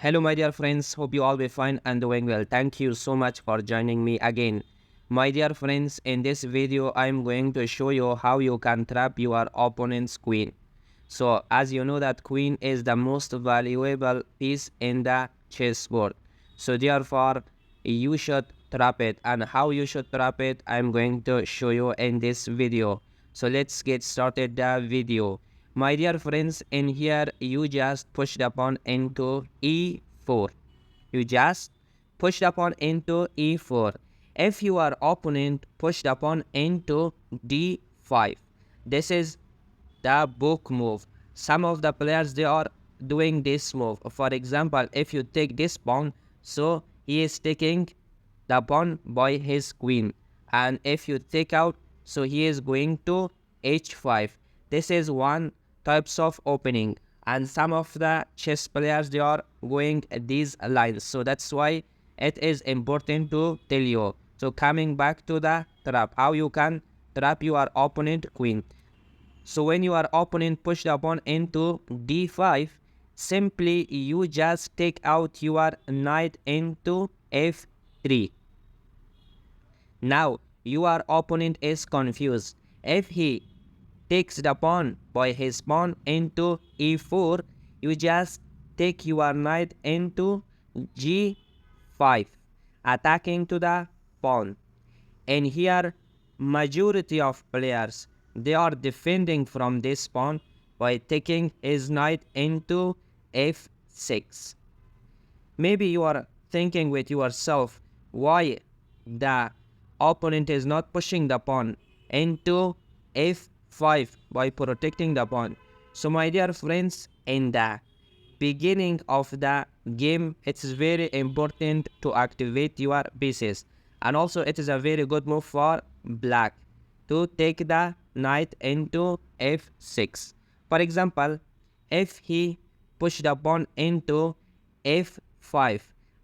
Hello, my dear friends. Hope you all be fine and doing well. Thank you so much for joining me again. My dear friends, in this video, I'm going to show you how you can trap your opponent's queen. So, as you know that queen is the most valuable piece in the chessboard. So, therefore, you should trap it. And how you should trap it, I'm going to show you in this video. So, let's get started the video. My dear friends, in here you just push the pawn into e4. You just push the pawn into e4. If your opponent push the pawn into d5, this is the book move. Some of the players, they are doing this move. For example, if you take this pawn, so he is taking the pawn by his queen, and if you take out, so he is going to h5. This is one types of opening, and some of the chess players, they are going these lines. So that's why it is important to tell you. So coming back to the trap, how you can trap your opponent queen. So when your opponent push the pawn into d5, simply you just take out your knight into f3. Now your opponent is confused. If he takes the pawn by his pawn into e4, you just take your knight into g5, attacking to the pawn. And here majority of players, they are defending from this pawn by taking his knight into f6. Maybe you are thinking with yourself why the opponent is not pushing the pawn into f5 by protecting the pawn. So my dear friends, in the beginning of the game, it's very important to activate your pieces, and also it is a very good move for black to take the knight into f6. For example, if he push the pawn into f5,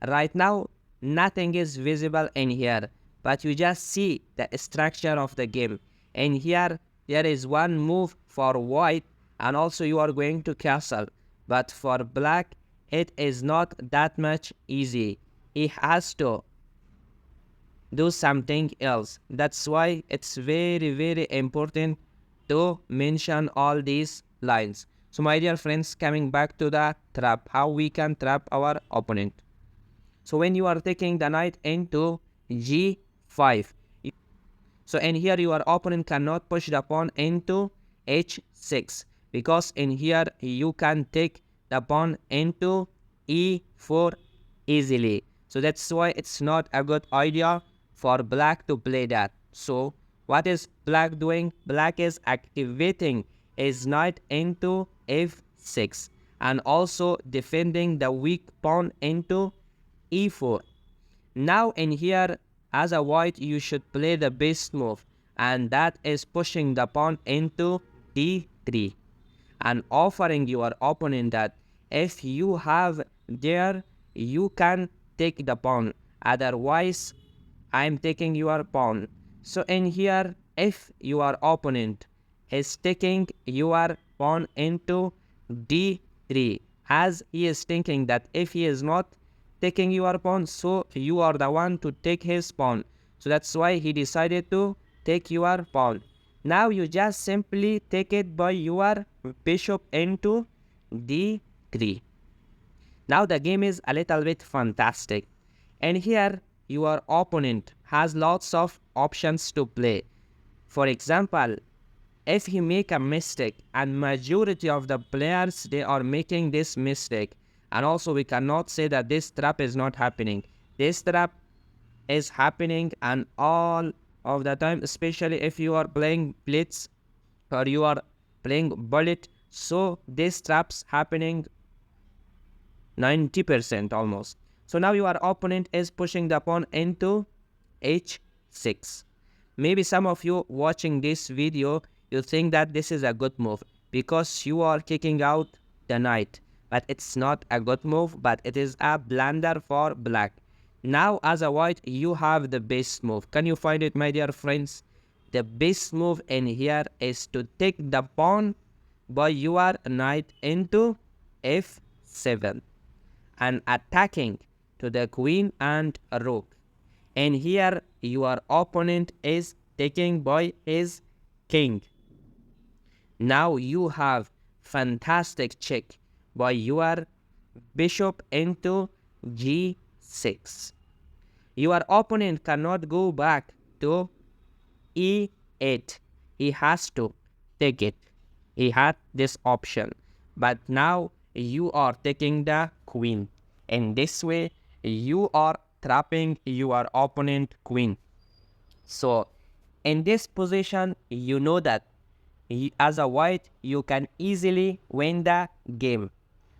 right now nothing is visible in here, but you just see the structure of the game. And here there is one move for white, and also you are going to castle. But for black, it is not that much easy. He has to do something else. That's why it's very important to mention all these lines. So my dear friends, coming back to the trap, how we can trap our opponent. So when you are taking the knight into g5, so in here your opponent cannot push the pawn into h6, because in here you can take the pawn into e4 easily. So that's why it's not a good idea for black to play that. So what is black doing? Black is activating his knight into f6 and also defending the weak pawn into e4. Now in here, as a white, you should play the best move, and that is pushing the pawn into d3 and offering your opponent that if you have there, you can take the pawn, otherwise I'm taking your pawn. So in here, if your opponent is taking your pawn into d3, as he is thinking that if he is not taking your pawn, so you are the one to take his pawn. So that's why he decided to take your pawn. Now you just simply take it by your bishop into d3. Now the game is a little bit fantastic. And here your opponent has lots of options to play. For example, if he make a mistake, and majority of the players, they are making this mistake, and also we cannot say that this trap is not happening. This trap is happening, and all of the time, especially if you are playing blitz or you are playing bullet, so this trap's happening 90% almost. So now your opponent is pushing the pawn into h6. Maybe some of you watching this video, you think that this is a good move because you are kicking out the knight. But it's not a good move, but it is a blunder for black. Now as a white, you have the best move. Can you find it, my dear friends? The best move in here is to take the pawn by your knight into f7. and attacking to the queen and rook. And here your opponent is taking by his king. Now you have fantastic check by your bishop into g6. Your opponent cannot go back to e8. He has to take it. He had this option. But now you are taking the queen. In this way, you are trapping your opponent queen. So in this position, you know that as a white, you can easily win the game.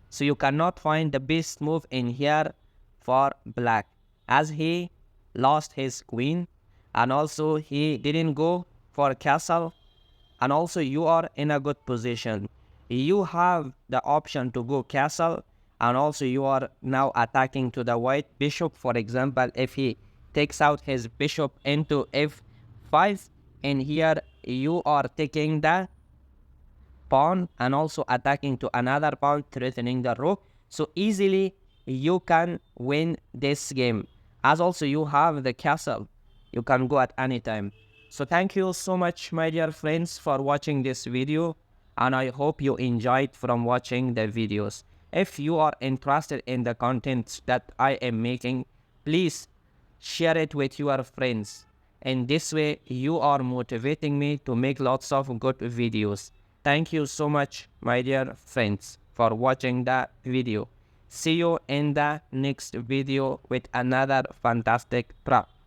So you cannot find the best move in here for black, as he lost his queen and also he didn't go for castle, and also you are in a good position. You have the option to go castle, and also you are now attacking to the white bishop. For example, if he takes out his bishop into f5, and here you are taking the pawn and also attacking to another pawn, threatening the rook. So easily you can win this game, as also you have the castle. You can go at any time. So thank you so much, my dear friends, for watching this video, and I hope you enjoyed from watching the videos. If you are interested in the content that I am making, please share it with your friends. In this way, you are motivating me to make lots of good videos. Thank you so much, my dear friends, for watching the video. See you in the next video with another fantastic prop.